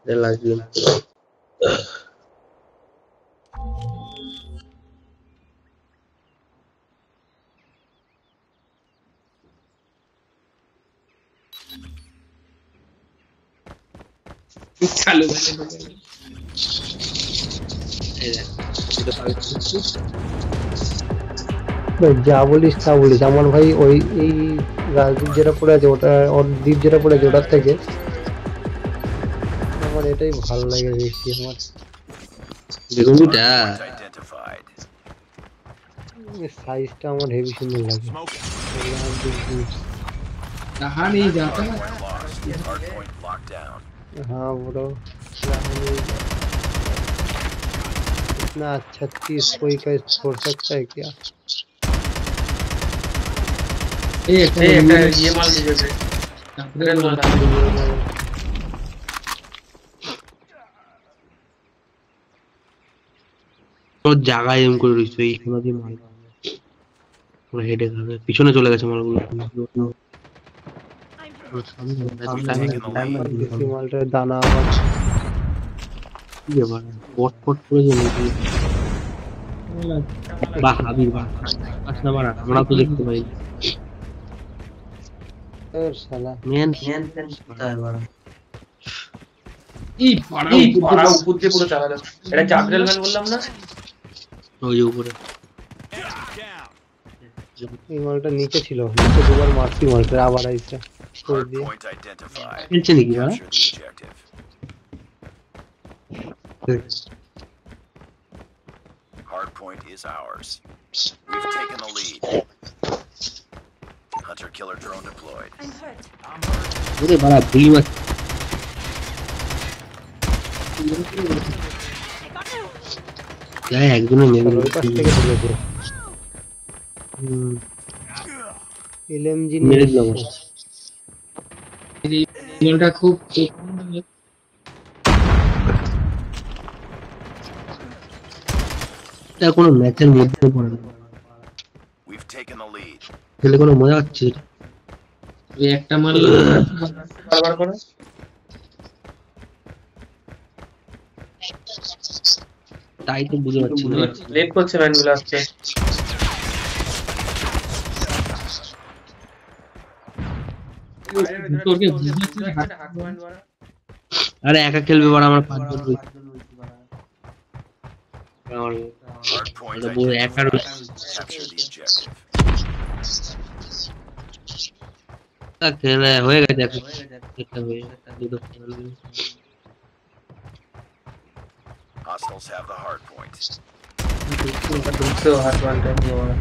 last game. চালু যা বলিস তা বলিস আমার ভাই ওই এই রাজদীপ যেটা পড়ে আছে ওটা ওর দ্বীপ যেটা পড়ে আছে ওটার থেকে আমার এটাই ভালো লাগে বেশি আমার দেখুন এটা সাইজটা আমার হেভি সুন্দর লাগে कहां नहीं जाता हाँ ब्रो इतना अच्छा चीज कोई का छोड़ सकता है क्या ये माल दीजिए তো জায়গায় এম করে রইছে এইখানে দিয়ে মাল পুরো হেডে খাবে পিছনে চলে গেছে মালগুলো দেশি মালটার দানা আবার কি ব্যাপার পট পট করে গেল বাহ হাবিব বাহ আসনা মারা আমরা তো দেখতে পাই और साला মেন কোথায় বাড়া পাড়া উপর দিয়ে পুরো চালা যাচ্ছে এটা জাবরেল ম্যান বললাম না ওই যে উপরে এই মালটা নিচে ছিল নিচে দুবার মারছি মালটা আবার আইছে করে দিয়ে খেলছে নাকি বাড়া Hard point is ours. We've taken the lead. Hunter killer drone deployed. I'm hurt. ওরে বাড়া ভুলি মাছ একজনে মেরে ওই পাশ থেকে ঢুকেছে এলএমজি মেরে দিল এটা খুব এটা কোনো ম্যাচের মধ্যে পড়ে না We've taken the lead. খেলে কোনো মজা হচ্ছে এই একটা মাল বারবার করে তাই তো বুঝতে পারছি না লেট করছে ম্যানগুলো আসছে আরে একা খেলবে বাড়া আমার পাঁচজন রয়েছে আমার Hard point বলে একা identified. রয়েছে Capture the objective. খেলে হয়ে গেছে একটা হয়ে দুটো Hostiles have the hard point. ঢুকতেও হাত ওয়ান টাইম দিয়ে মারা